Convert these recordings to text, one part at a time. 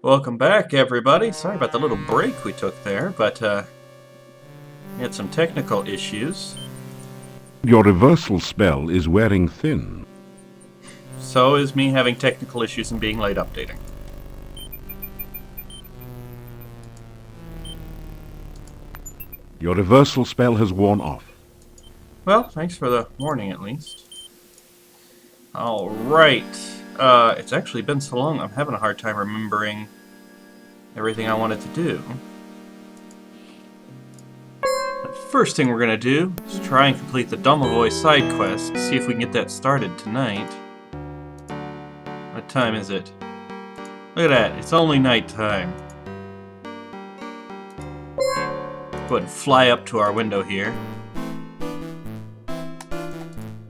Welcome back, everybody. Sorry about the little break we took there, but we had some technical issues. Your reversal spell is wearing thin. So is me having technical issues and being late updating. Your reversal spell has worn off. Well, thanks for the warning, at least. Alright. It's actually been so long, I'm having a hard time remembering everything I wanted to do. The first thing we're going to do is try and complete the domovoi side quest, see if we can get that started tonight. What time is it? Look at that, it's only nighttime. Go ahead and fly up to our window here.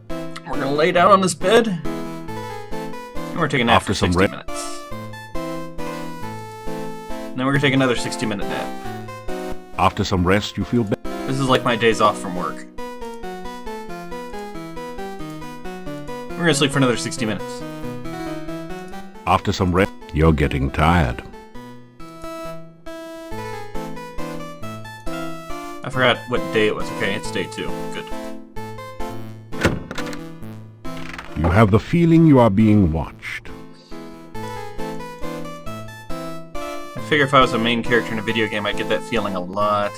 We're going to lay down on this bed. And we're taking a nap for 60 minutes. And then we're going to take another 60-minute nap. After some rest, you feel better. This is like my days off from work. We're going to sleep for another 60 minutes. After some rest, you're getting tired. I forgot what day it was. Okay, it's day 2. Good. You have the feeling you are being watched. I figure if I was a main character in a video game, I'd get that feeling a lot.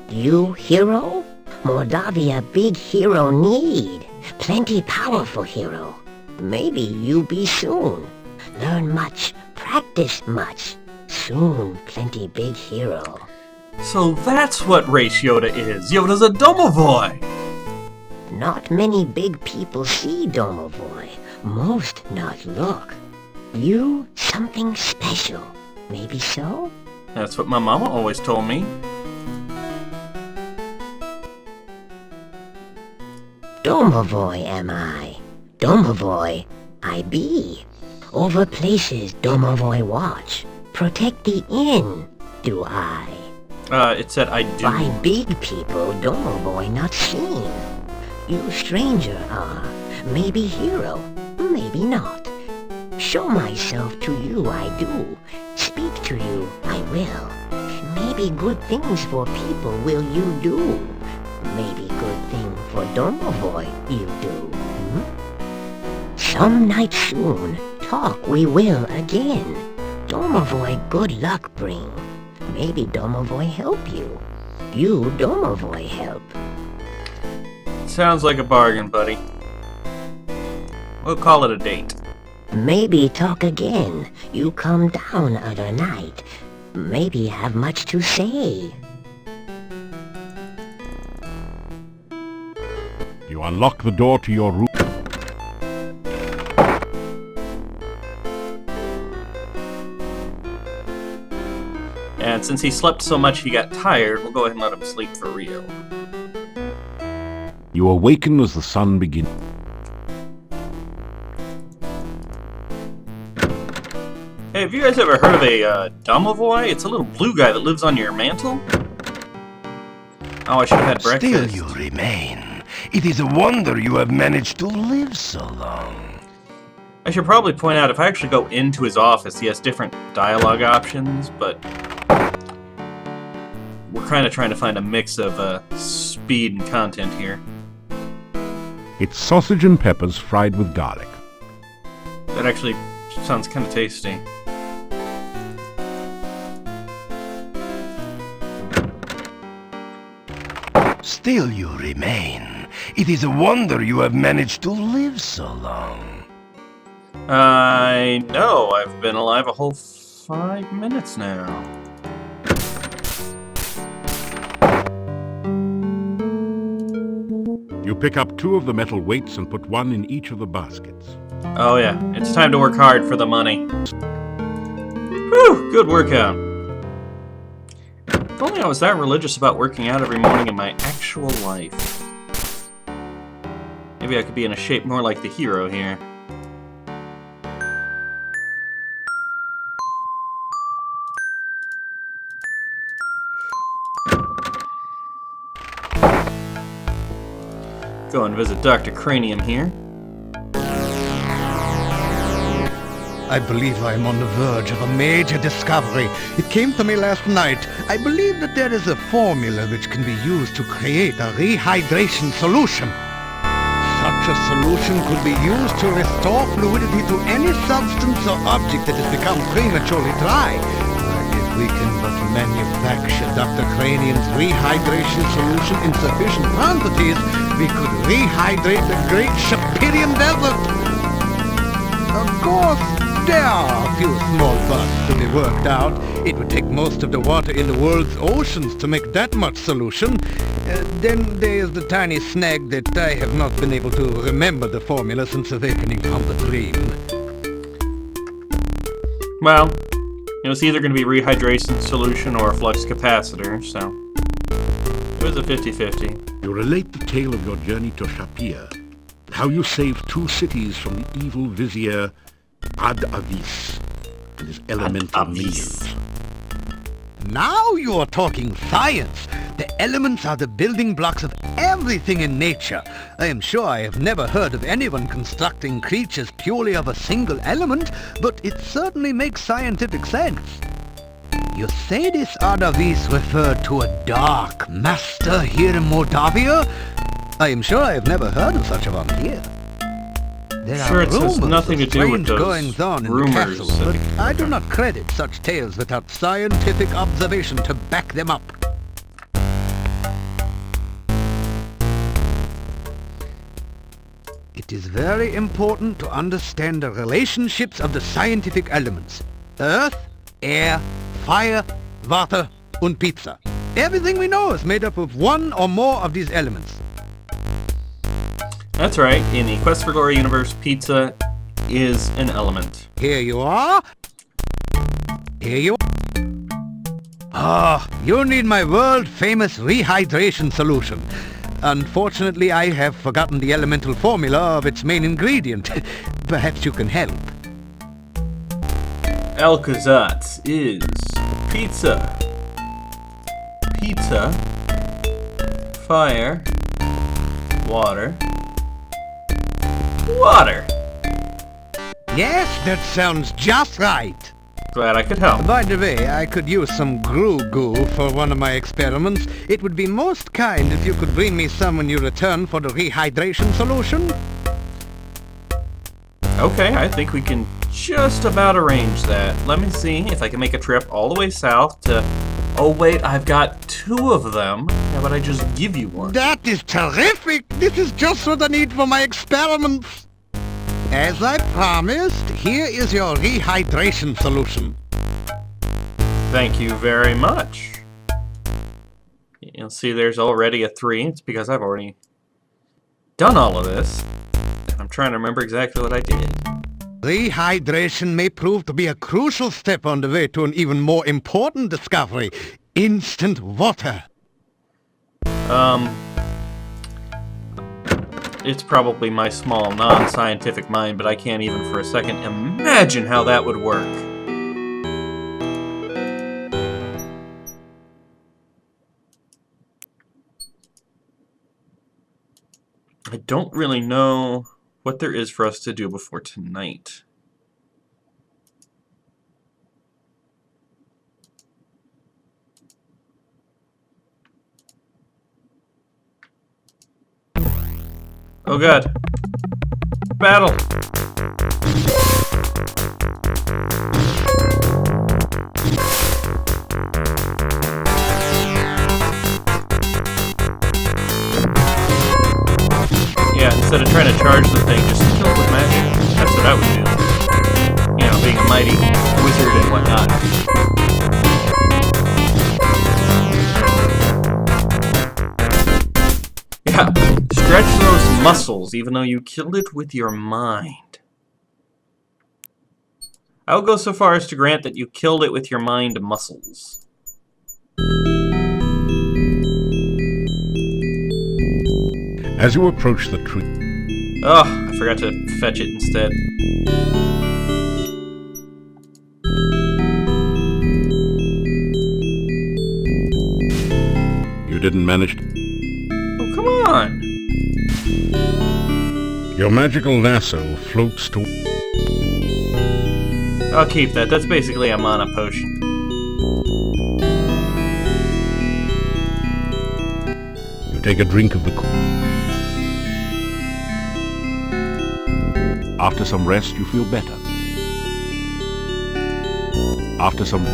You hero? Moldavia big hero need. Plenty powerful hero. Maybe you be soon. Learn much, practice much. Soon plenty big hero. So that's what race Yoda is. Yoda's a domovoi. Not many big people see domovoi. Most not look. You something special. Maybe so? That's what my mama always told me. Domovoi am I. Domovoi I be. Over places domovoi watch. Protect the inn, do I. It said I do. By big people domovoi not seen. You stranger are. Maybe hero, maybe not. Show myself to you I do. Speak to you I will. Maybe good things for people will you do. Maybe good thing for domovoi you do. Some night soon, talk we will again. Domovoi good luck bring. Maybe domovoi help you. You domovoi help. Sounds like a bargain, buddy. We'll call it a date. Maybe talk again. You come down other night. Maybe have much to say. You unlock the door to your room. And since he slept so much he got tired, we'll go ahead and let him sleep for real. You awaken as the sun begins. Hey, have you guys ever heard of a domovoi? It's a little blue guy that lives on your mantle. Oh, I should have had breakfast. Still you remain. It is a wonder you have managed to live so long. I should probably point out, if I actually go into his office, he has different dialogue options, but we're kind of trying to find a mix of speed and content here. It's sausage and peppers fried with garlic. That actually sounds kind of tasty. Still you remain. It is a wonder you have managed to live so long. I know, I've been alive a whole 5 minutes now. You pick up 2 of the metal weights and put 1 in each of the baskets. Oh yeah, it's time to work hard for the money. Whew, good workout. If only I was that religious about working out every morning in my actual life. Maybe I could be in a shape more like the hero here. Go and visit Dr. Cranium here. I believe I am on the verge of a major discovery. It came to me last night. I believe that there is a formula which can be used to create a rehydration solution. Such a solution could be used to restore fluidity to any substance or object that has become prematurely dry. If we can but manufacture Dr. Cranian's rehydration solution in sufficient quantities, we could rehydrate the great Shapirian Desert. Of course, there are a few small bugs to be worked out. It would take most of the water in the world's oceans to make that much solution. Then there is the tiny snag that I have not been able to remember the formula since awakening from the dream. Well, it's either going to be rehydration solution or a flux capacitor, so it was a 50-50. You relate the tale of your journey to Shapir, how you saved 2 cities from the evil vizier Ad-Avis and his elemental minions. Now you are talking science. The elements are the building blocks of everything in nature. I am sure I have never heard of anyone constructing creatures purely of a single element, but it certainly makes scientific sense. You say this Adavis referred to a dark master here in Moldavia? I am sure I have never heard of such a one here. There Sure, are it has rumors nothing to of do with strange those goings on in the rumors castle, that- but I do not credit such tales without scientific observation to back them up. It is very important to understand the relationships of the scientific elements. Earth, air, fire, water, and pizza. Everything we know is made up of one or more of these elements. That's right, in the Quest for Glory universe, pizza is an element. Here you are. Here you are. Ah, you need my world-famous rehydration solution. Unfortunately, I have forgotten the elemental formula of its main ingredient. Perhaps you can help. Alkazatz is pizza. Pizza. Fire. Water. Water. Yes, that sounds just right. Glad I could help. By the way, I could use some goo for one of my experiments. It would be most kind if you could bring me some when you return for the rehydration solution. Okay, I think we can just about arrange that. Let me see if I can make a trip all the way south to... Oh wait, I've got 2 of them. How about I just give you one? That is terrific! This is just what I need for my experiments. As I promised, here is your rehydration solution. Thank you very much. You'll see there's already a 3. It's because I've already done all of this. I'm trying to remember exactly what I did. Rehydration may prove to be a crucial step on the way to an even more important discovery: instant water. It's probably my small, non-scientific mind, but I can't even for a second imagine how that would work. I don't really know what there is for us to do before tonight. Oh god. Battle! Yeah, instead of trying to charge the thing, just kill it with magic. That's what I would do. You know, being a mighty wizard and whatnot. Yeah, stretch those muscles, even though you killed it with your mind. I would go so far as to grant that you killed it with your mind muscles. As you approach the tree, Oh, I forgot to fetch it instead. you didn't manage to... Oh, come on! Your magical lasso floats to... I'll keep that. That's basically a mana potion. You take a drink of the... After some rest, you feel better. After some...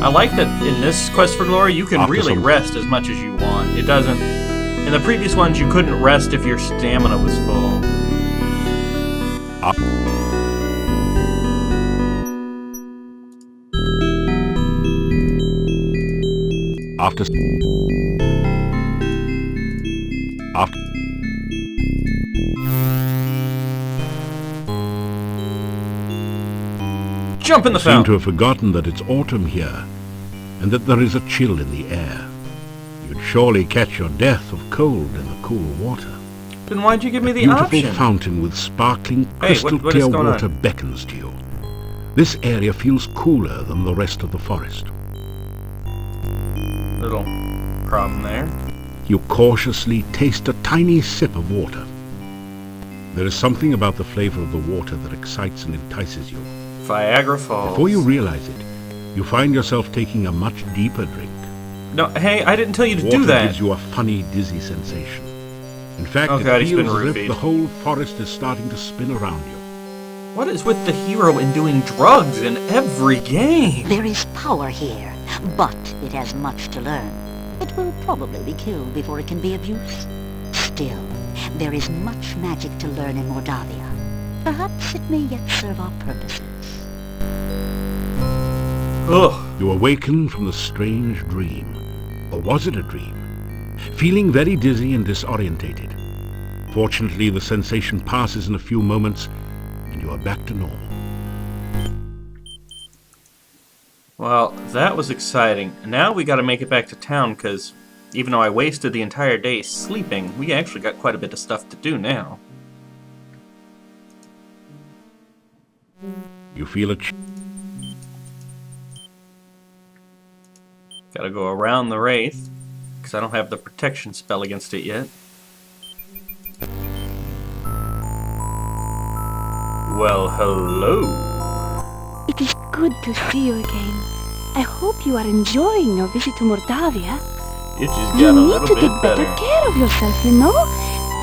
I like that in this Quest for Glory, you can After really some- rest as much as you want. It doesn't... In the previous ones, you couldn't rest if your stamina was full. After... Jump in the You seem to fountain! have forgotten that it's autumn here, and that there is a chill in the air. You'd surely catch your death of cold in the cool water. Then why'd you give me the Beautiful option? fountain with sparkling, Hey, crystal what is clear going on? water beckons to you. This area feels cooler than the rest of the forest. Little problem there. You cautiously taste a tiny sip of water. There is something about the flavor of the water that excites and entices you. Viagra Falls. Before you realize it, you find yourself taking a much deeper drink. No, hey, I didn't tell you to Water do that. gives you a funny, dizzy sensation. In fact, Oh it God, he's been feels as if roofied. the whole forest is starting to spin around you. What is with the hero in doing drugs in every game? There is power here, but it has much to learn. It will probably be killed before it can be of use. Still, there is much magic to learn in Mordavia. Perhaps it may yet serve our purposes. Ugh. You awaken from the strange dream. Or was it a dream? Feeling very dizzy and disorientated. Fortunately, the sensation passes in a few moments, and you are back to normal. Well, that was exciting. Now we gotta make it back to town, because even though I wasted the entire day sleeping, we actually got quite a bit of stuff to do now. You feel Gotta go around the Wraith, because I don't have the protection spell against it yet. Well, hello. It is good to see you again. I hope you are enjoying your visit to Mordavia. It just You got a need little to bit take better better. care of yourself, you know?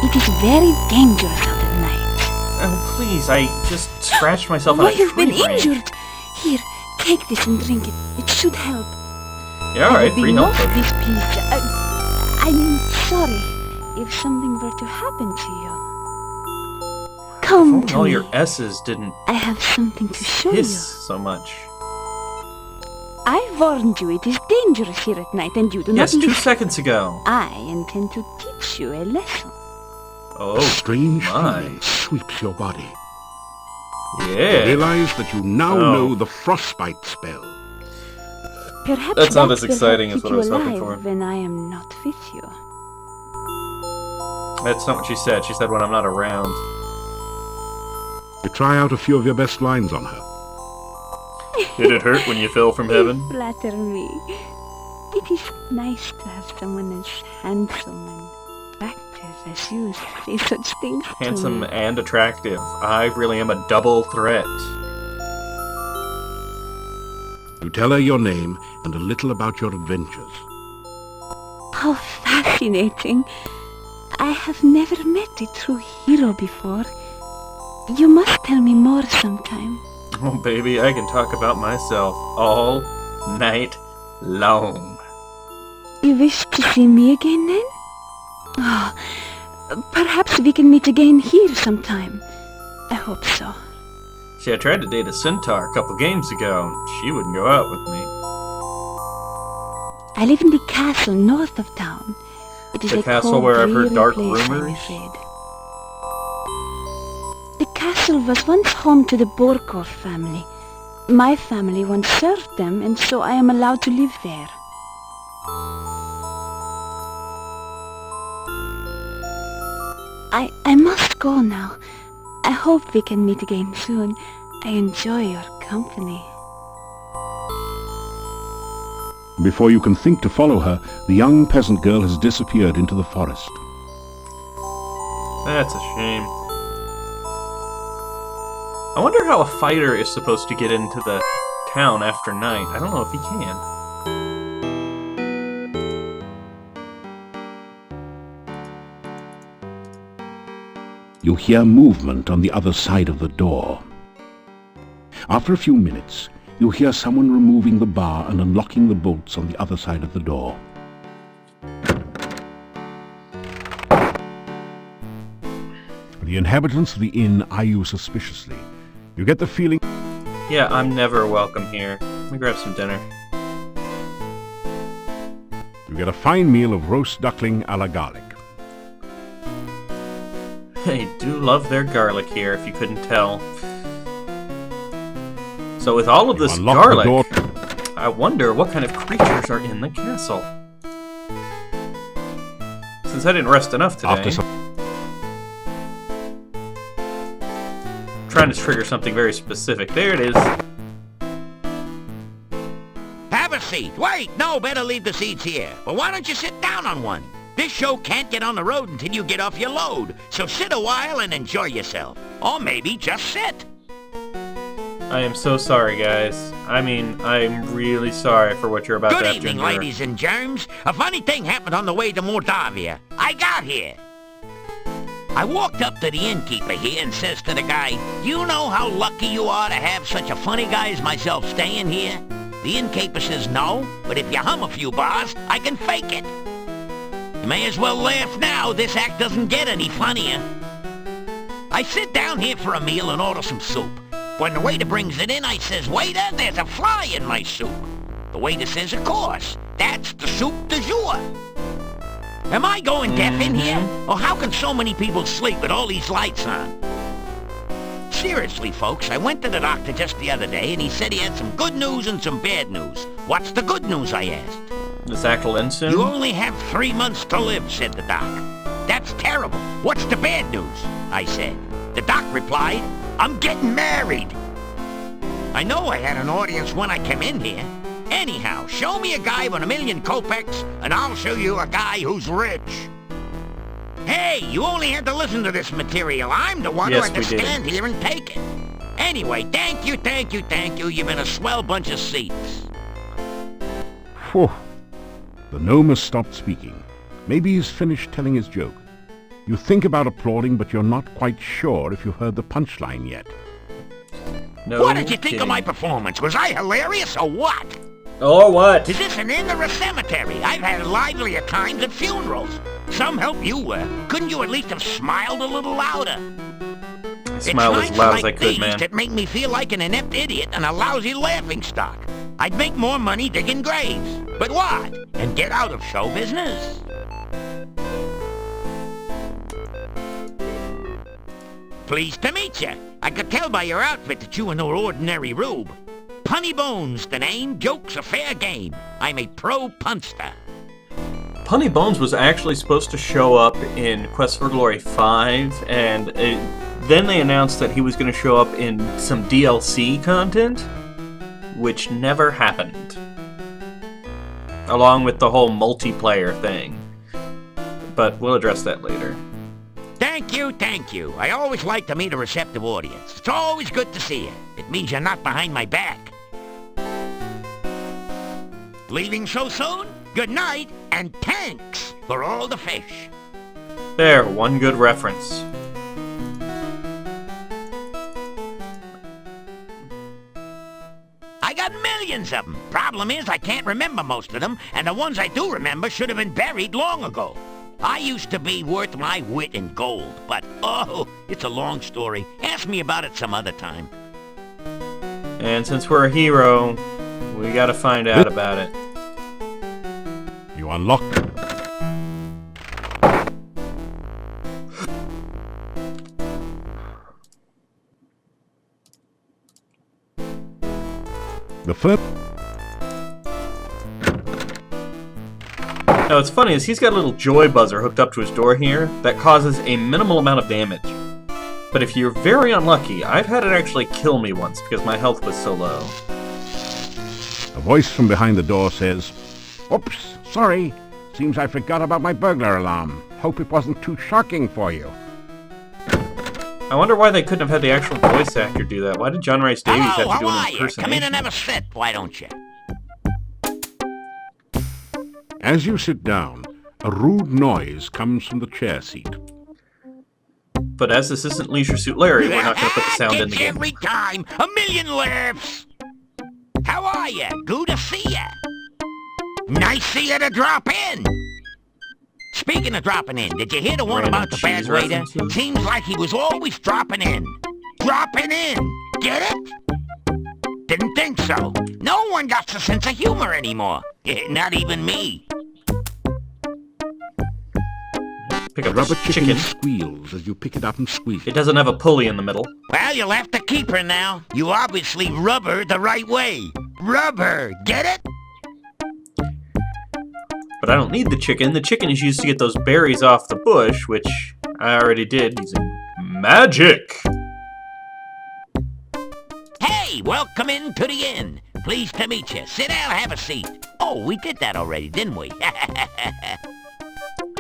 It is very dangerous out at night. Oh, please, I just scratched myself on Why, a you've been tree branch. injured. Here, take this and drink it. It should help. Yeah, alright, I would free be health most potion. displeased. I mean, sorry if something were to happen to you. Come If only to all me. your S's didn't I have something to show hiss you. so much. I warned you it is dangerous here at night, and you do Yes, not 2 listen. seconds ago. I intend to teach you a lesson. Oh, a strange my. feeling sweeps your body. You Yeah. realize that you now Oh. know the frostbite spell. Perhaps That's not as will exciting help as keep what I was you hoping alive for. when I am not with you. That's not what she said. She said when I'm not around. You try out a few of your best lines on her. Did it hurt when you fell from heaven? You flatter me. It is nice to have someone as handsome and attractive as you say such things to Handsome me. and attractive. I really am a double threat. You tell her your name and a little about your adventures. How fascinating. I have never met a true hero before. You must tell me more sometime. Oh, baby, I can talk about myself all night long. You wish to see me again then? Oh, perhaps we can meet again here sometime. I hope so. See, I tried to date a centaur a couple games ago. She wouldn't go out with me. I live in the castle north of town. It is The a castle cold, where I've heard dreary dark place, I'm rumors? afraid. The castle was once home to the Borkor family. My family once served them, and so I am allowed to live there. I must go now. I hope we can meet again soon. I enjoy your company. Before you can think to follow her, the young peasant girl has disappeared into the forest. That's a shame. I wonder how a fighter is supposed to get into the town after night. I don't know if he can. You hear movement on the other side of the door. After a few minutes, you hear someone removing the bar and unlocking the bolts on the other side of the door. The inhabitants of the inn eye you suspiciously. You get the feeling... Yeah, I'm never welcome here. Let me grab some dinner. You get a fine meal of roast duckling a la garlic. They do love their garlic here, if you couldn't tell. So with all of this Unlock the door. garlic, I wonder what kind of creatures are in the castle. Since I didn't rest enough today, trying to trigger something very specific. There it is. Have a seat. Wait, no, better leave the seats here. But why don't you sit down on one? This show can't get on the road until you get off your load. So sit a while and enjoy yourself. Or maybe just sit. I am so sorry, guys. I mean, I'm really sorry for what you're about to Good have evening, to endure. ladies and germs. A funny thing happened on the way to Moldavia. I got here. I walked up to the innkeeper here and says to the guy, "You know how lucky you are to have such a funny guy as myself staying here?" The innkeeper says, "No, but if you hum a few bars, I can fake it." You may as well laugh now. This act doesn't get any funnier. I sit down here for a meal and order some soup. When the waiter brings it in, I says, "Waiter, there's a fly in my soup." The waiter says, "Of course, that's the soup du jour." Am I going deaf in here? Or how can so many people sleep with all these lights on? Seriously, folks, I went to the doctor just the other day and he said he had some good news and some bad news. What's the good news, I asked. This act will end soon? You only have 3 months to live, said the doc. That's terrible. What's the bad news? I said. The doc replied, "I'm getting married." I know I had an audience when I came in here. Anyhow, show me a guy with 1,000,000 kopecks, and I'll show you a guy who's rich. Hey, you only had to listen to this material. I'm the one who had to stand here and take it. Anyway, thank you, thank you, thank you. You've been a swell bunch of seats. Phew. The gnome has stopped speaking. Maybe he's finished telling his joke. You think about applauding, but you're not quite sure if you heard the punchline yet. No what did you think kidding. of my performance? Was I hilarious or what? Or what? Is this an inn or a cemetery? I've had livelier times at funerals. Some help you were. Couldn't you at least have smiled a little louder? I smiled as loud as I could, these man. that make me feel like an inept idiot and a lousy laughingstock. I'd make more money digging graves. But what? And get out of show business? Pleased to meet you. I could tell by your outfit that you were no ordinary rube. Punny Bones, the name. Joke's a fair game. I'm a pro punster. Punny Bones was actually supposed to show up in Quest for Glory 5, and then they announced that he was going to show up in some DLC content, which never happened. Along with the whole multiplayer thing. But we'll address that later. Thank you, thank you. I always like to meet a receptive audience. It's always good to see you. It means you're not behind my back. Leaving so soon? Good night, and thanks for all the fish. There, one good reference. I got millions of them. Problem is, I can't remember most of them, and the ones I do remember should have been buried long ago. I used to be worth my wit in gold, but, oh, it's a long story. Ask me about it some other time. And since we're a hero, we gotta find out about it. You unlock... The first... Now what's funny is he's got a little joy buzzer hooked up to his door here that causes a minimal amount of damage. But if you're very unlucky, I've had it actually kill me once because my health was so low. A voice from behind the door says, "Oops, sorry. Seems I forgot about my burglar alarm. Hope it wasn't too shocking for you." I wonder why they couldn't have had the actual voice actor do that. Why did John Rice Davies have to Hello, do how an are you? Come in impersonation? and have a sit, why don't you? As you sit down, a rude noise comes from the chair seat. But as this isn't Leisure Suit Larry, we're not going to put the sound in the Gets game. every time, a million laughs. How are you? Good to see ya. Nice see you to drop in. Speaking of dropping in, did you hear the one Random about the bad cheese waiter? references. Seems like he was always dropping in. Dropping in. Get it? Didn't think so. No one got a sense of humor anymore. Not even me. Pick The up rubber this chicken chicken. squeals as you pick it up and squeeze It it. doesn't have a pulley in the middle. Well, you'll have to keep her now. You obviously rubber the right way. Rubber. Get it? But I don't need the chicken. The chicken is used to get those berries off the bush, which I already did using magic. Hey, welcome into the inn. Pleased to meet you. Sit down, have a seat. Oh, we did that already, didn't we? At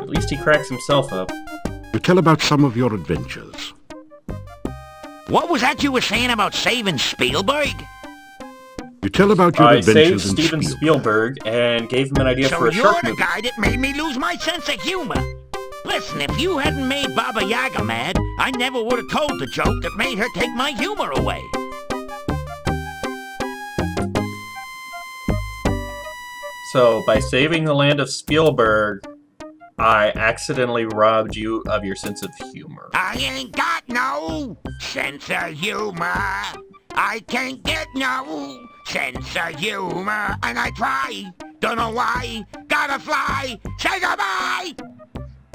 least he cracks himself up. You tell about some of your adventures. What was that you were saying about saving Spielberg? You tell about your I saved adventures in Steven Spielberg. Spielberg and gave him an idea So for a you're shark the movie. guy that made me lose my sense of humor. Listen, if you hadn't made Baba Yaga mad, I never would have told the joke that made her take my humor away. So, by saving the land of Spielberg, I accidentally robbed you of your sense of humor. I ain't got no sense of humor. I can't get no sense of humor. And I try, don't know why, gotta fly, say goodbye.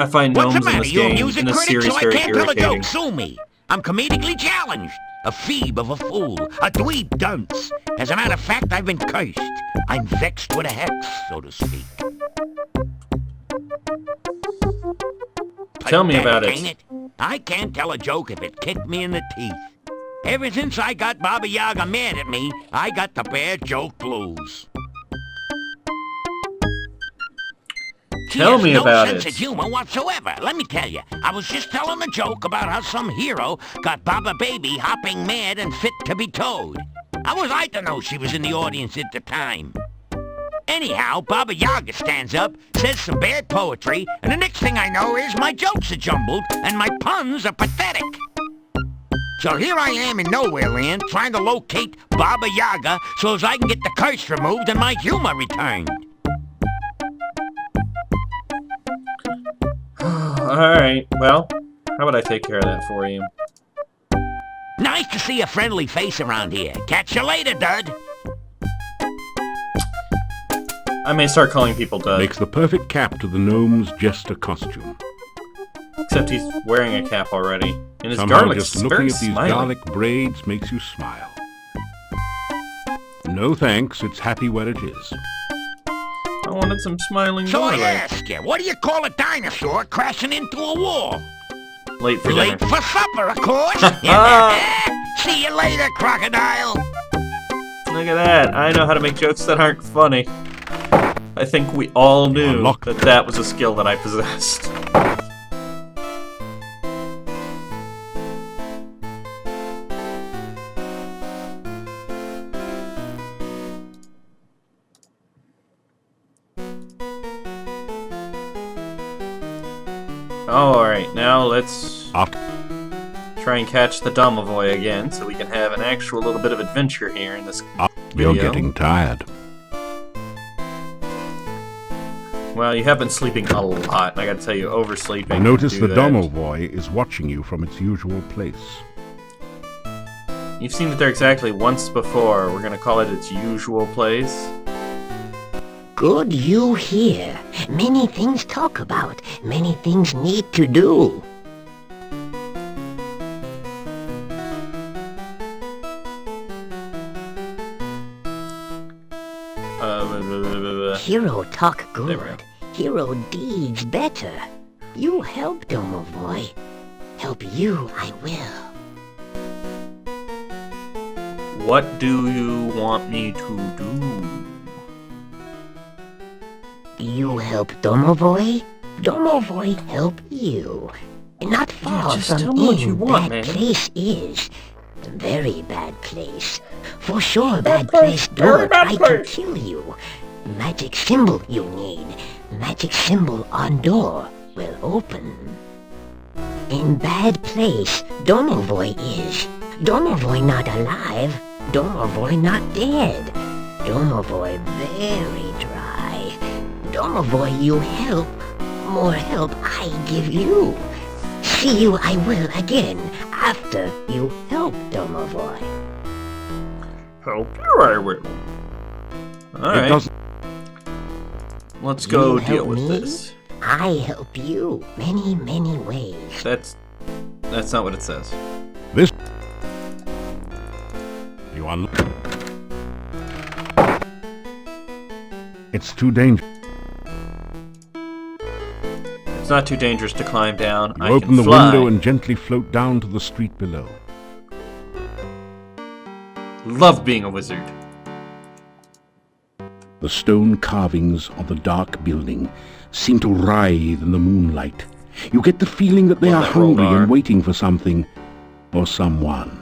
I find What's the gnomes in matter? this You a game, music in this critic, series, so I very can't tell a irritating. joke. Sue me. I'm comedically challenged. A phoebe of a fool. A dweeb dunce. As a matter of fact, I've been cursed. I'm vexed with a hex, so to speak. Tell me about Pathetic, it. ain't it? I can't tell a joke if it kicked me in the teeth. Ever since I got Baba Yaga mad at me, I got the bad joke blues. She Tell has me no about sense it. of humor whatsoever. Let me tell you, I was just telling a joke about how some hero got Baba Baby hopping mad and fit to be towed. How was I to know she was in the audience at the time? Anyhow, Baba Yaga stands up, says some bad poetry, and the next thing I know is my jokes are jumbled and my puns are pathetic. So here I am in Nowhere Land trying to locate Baba Yaga so as I can get the curse removed and my humor returned. Alright, well, how about I take care of that for you? Nice to see a friendly face around here. Catch you later, Dud. I may start calling people Doug, Makes the perfect cap to the gnome's jester costume. except he's wearing a cap already. And his Somehow garlic's just looking very at these smiling. garlic braids makes you smile. No thanks, it's happy where it is. I wanted some smiling So I garlic. ask you, what do you call a dinosaur crashing into a wall? Late for Late dinner. for supper, of course. See you later, crocodile. Look at that. I know how to make jokes that aren't funny. I think we all knew Unlock. that that was a skill that I possessed. Alright, now let's Up. try and catch the domovoi again so we can have an actual little bit of adventure here in this You're video. getting tired. Well, you have been sleeping a lot, and I gotta tell you, oversleeping. Notice can do the that. domovoi is watching you from its usual place. You've seen it there exactly once before. We're gonna call it its usual place. Good you hear. Many things talk about, many things need to do. Hero talk There we go. good. Hero deeds better. You help, domovoi. Help you, I will. What do you want me to do? You help domovoi, domovoi help you. Not far just from tell me what you want, bad man. place is. Very bad place. For sure, bad place door try to kill you. Magic symbol you need. Magic symbol on door will open. In bad place, domovoi is. Domovoi not alive. Domovoi not dead. Domovoi very dry. Domovoi you help. More help I give you. See you I will again after you help domovoi. Help you, I will. It Alright, doesn't. let's go You deal help with me? this. I help you many, many ways. That's not what it says. This. You are. It's too dangerous. It's not too dangerous to climb down. You I open can the fly. window and gently float down to the street below. Love being a wizard. The stone carvings of the dark building seem to writhe in the moonlight. You get the feeling that they Well, are that rolled hungry R. and waiting for something or someone.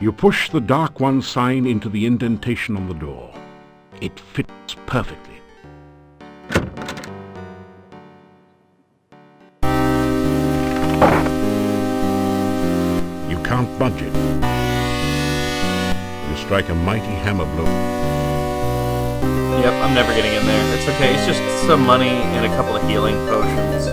You push the Dark One sign into the indentation on the door. It fits perfectly. You can't budge it. You strike a mighty hammer blow. Yep, I'm never getting in there. It's okay, it's just some money and a couple of healing potions.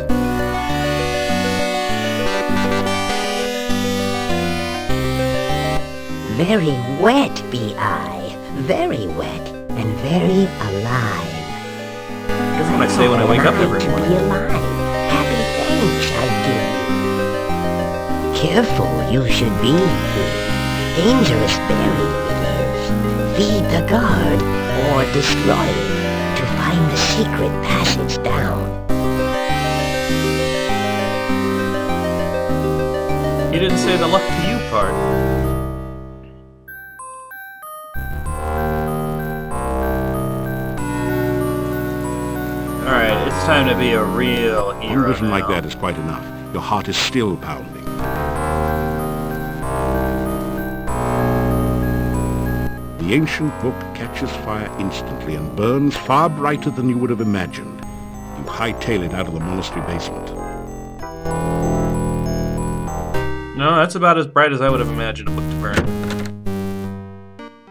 Very wet be I. Very wet and very alive. That's what I say when I wake up every To morning. be alive. Happy thanks I give you. Careful you should be. Dangerous berry it is. Feed the guard or destroy it to find the secret passage down. You didn't say the luck to you part. Alright, it's time to be a real One hero vision like now. that is quite enough. Your heart is still pounding. The ancient book catches fire instantly and burns far brighter than you would have imagined. You hightail it out of the monastery basement. No, that's about as bright as I would have imagined a book to burn.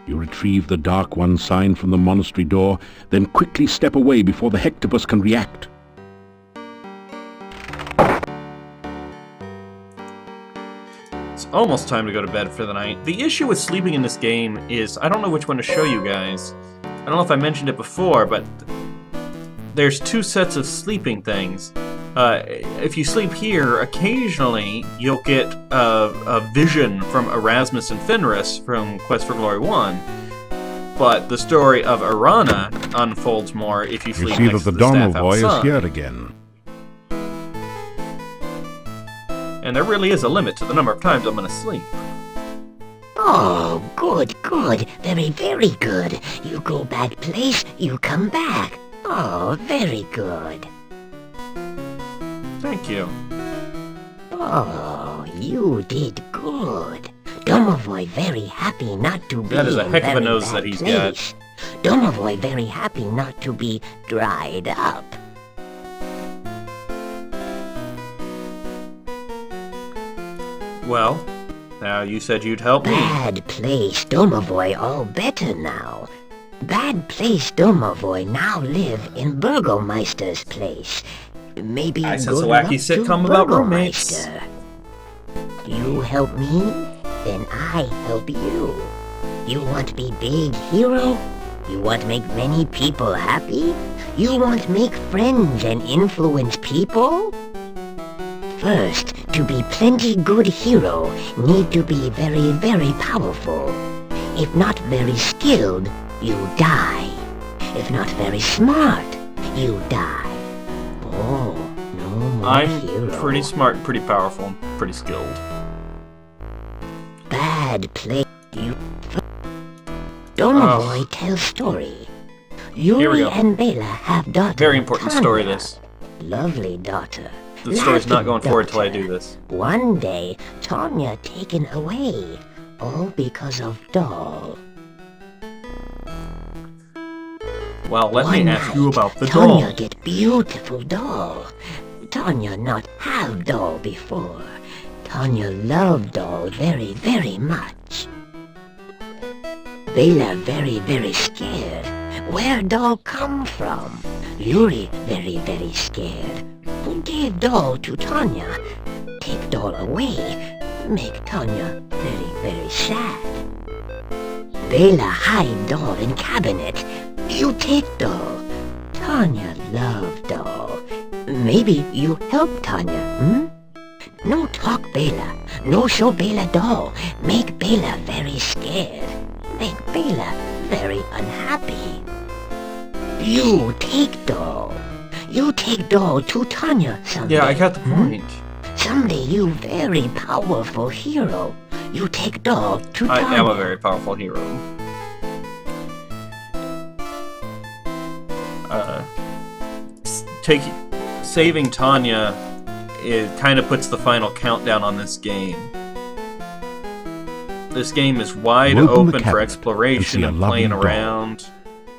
You retrieve the Dark One sign from the monastery door, then quickly step away before the Hectopus can react. It's almost time to go to bed for the night. The issue with sleeping in this game is, I don't know which one to show you guys. I don't know if I mentioned it before, but there's two sets of sleeping things. If you sleep here, occasionally you'll get a vision from Erasmus and Fenris from Quest for Glory 1. But the story of Arana unfolds more if you You sleep see next that the to the staff domovoi is outside. here again. And there really is a limit to the number of times I'm going to sleep. Oh, good, good. Very, very good. You go bad place, you come back. Oh, very good. Thank you. Oh, you did good. Domovoi very happy not to be That is a in heck of a very nose bad that he's place. Domovoi very happy not to be dried up. Well, now you said you'd help me. Bad place, Domovoi all better now. Bad place, Domovoi now live in Burgomeister's place. Maybe I sense good a wacky luck to sitcom about roommates. Burgomeister. You help me, then I help you. You want be big hero? You want make many people happy? You want make friends and influence people? First, to be plenty good hero, need to be very, very powerful. If not very skilled, you die. If not very smart, you die. Oh, no more I'm hero. pretty smart, and pretty powerful, and pretty skilled. Bad play. You. Domovoi tell story. Here we Yuri go. and Bela have daughter. Very important Tanya. story, this. Lovely daughter. The story's not going Laughing forward till I daughter. do this. One day, Tanya taken away, all because of doll. Well, let One me ask you night, about the Tanya doll. get beautiful doll. Tanya not have doll before. Tanya love doll very, very much. Bela very, very scared. Where doll come from? Yuri very, very scared. Who gave doll to Tanya? Take doll away. Make Tanya very, very sad. Bela hide doll in cabinet. You take doll. Tanya love doll. Maybe you help Tanya, hmm? No talk Bela. No show Bela doll. Make Bela very scared. Make Bela very unhappy. You take doll. You take doll to Tanya someday. Yeah, I got the point. Someday you very powerful hero. You take doll to I Tanya. am a very powerful hero. Saving Tanya, it kind of puts the final countdown on this game. This game is wide You open the open for cabinet exploration and see a and playing lovely doll. around.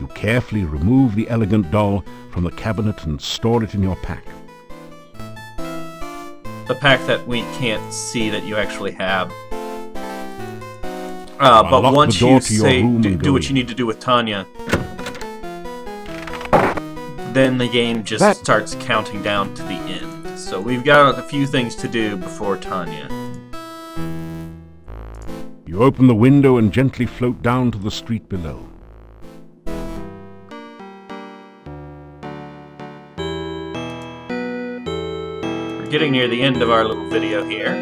You carefully remove the elegant doll from the cabinet and store it in your pack. The pack that we can't see that you actually have. But Unlock once the door you to your room and do go what in. you need to do with Tanya, then the game just That- starts counting down to the end. So we've got a few things to do before Tanya. You open the window and gently float down to the street below. We're getting near the end of our little video here.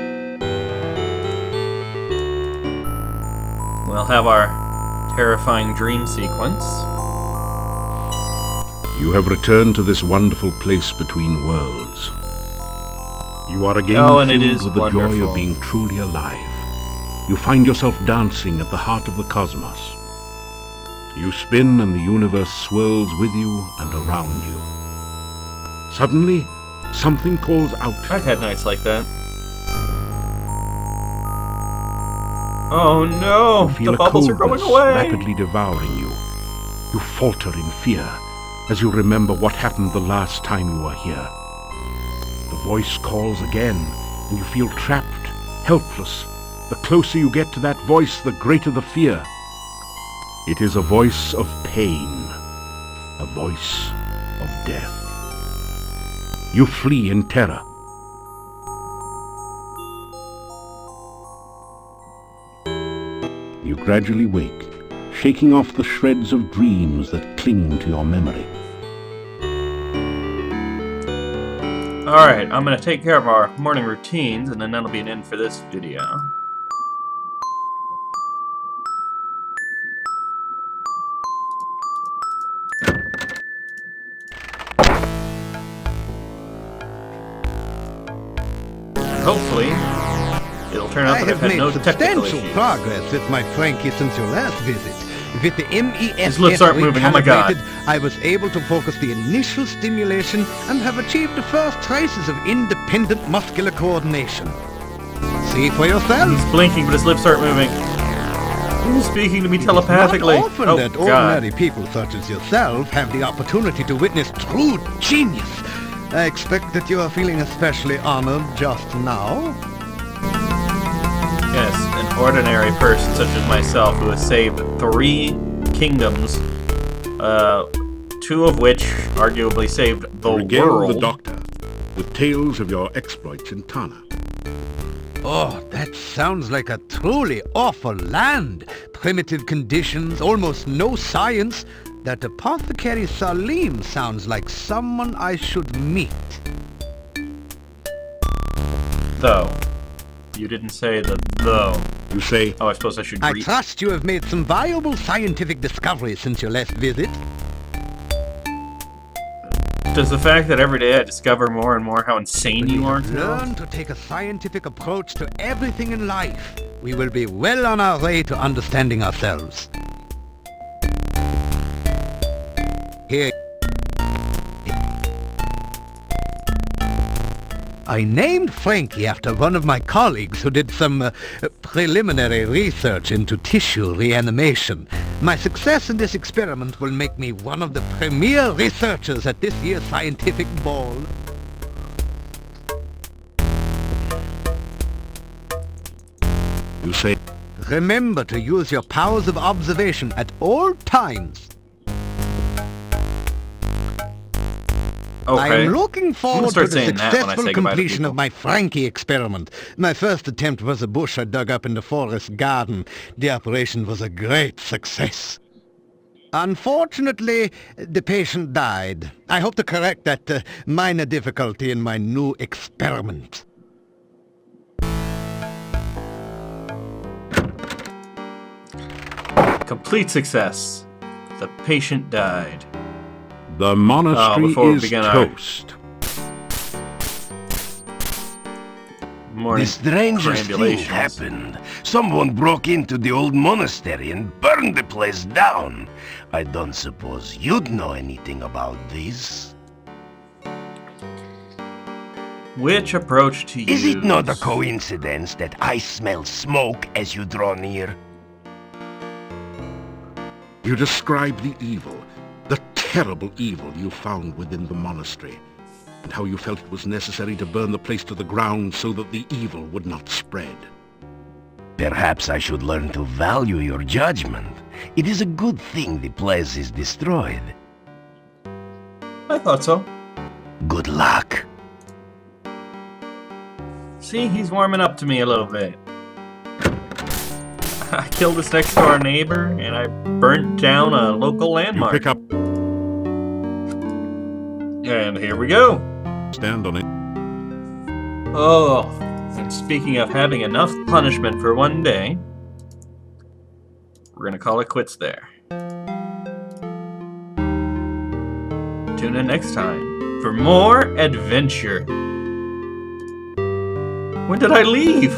We'll have our terrifying dream sequence. You have returned to this wonderful place between worlds. You are again Oh, and it filled is with the joy wonderful. of being truly alive. You find yourself dancing at the heart of the cosmos. You spin and the universe swirls with you and around you. Suddenly, something calls out. I've had nights like that. Oh no! You feel The a bubbles are going coldness away! rapidly devouring you. You falter in fear as you remember what happened the last time you were here. The voice calls again, and you feel trapped, helpless. The closer you get to that voice, the greater the fear. It is a voice of pain, a voice of death. You flee in terror. You gradually wake, shaking off the shreds of dreams that cling to your memory. Alright, I'm gonna take care of our morning routines, and then that'll be an end for this video. And hopefully, it'll turn out I that I've have had made no technical substantial issues. progress with my Frankie since your last visit. With the MES His lips aren't moving, oh my God. recalibrated, I was able to focus the initial stimulation and have achieved the first traces of independent muscular coordination. See for yourself. He's blinking, but his lips aren't moving. He's speaking to me telepathically. Not often Oh, that God. ordinary people such as yourself have the opportunity to witness true genius. I expect that you are feeling especially honored just now. Yes, an ordinary person such as myself who has saved 3 kingdoms, 2 of which arguably saved the Regale world. the doctor with tales of your exploits in Tana. Oh, that sounds like a truly awful land. Primitive conditions, almost no science. That apothecary Salim sounds like someone I should meet. Though. You didn't say the though. You say, Oh, I suppose I should I read. trust you have made some valuable scientific discoveries since your last visit. Does the fact that every day I discover more and more how insane you are? Learn to take a scientific approach to everything in life. We will be well on our way to understanding ourselves. I named Frankie after one of my colleagues who did some preliminary research into tissue reanimation. My success in this experiment will make me one of the premier researchers at this year's scientific ball. You say, Remember to use your powers of observation at all times. Okay. I'm looking forward to start the saying that when I successful say goodbye to completion people. of my Frankie experiment. My first attempt was a bush I dug up in the forest garden. The operation was a great success. Unfortunately, the patient died. I hope to correct that minor difficulty in my new experiment. Complete success. The patient died. the monastery before we is begin our- toast. Morning. The strangest thing perambulations. happened. Someone broke into the old monastery and burned the place down. I don't suppose you'd know anything about this. Which approach to use? Is it not a coincidence that I smell smoke as you draw near? You describe the evil, the terrible evil you found within the monastery, and how you felt it was necessary to burn the place to the ground so that the evil would not spread. Perhaps I should learn to value your judgment. It is a good thing the place is destroyed. I thought so. Good luck. See, he's warming up to me a little bit. I killed this next door neighbor, and I burnt down a local You landmark. pick up, And here we go. stand on it. Oh, and speaking of having enough punishment for one day, we're gonna call it quits there. Tune in next time for more adventure. When did I leave?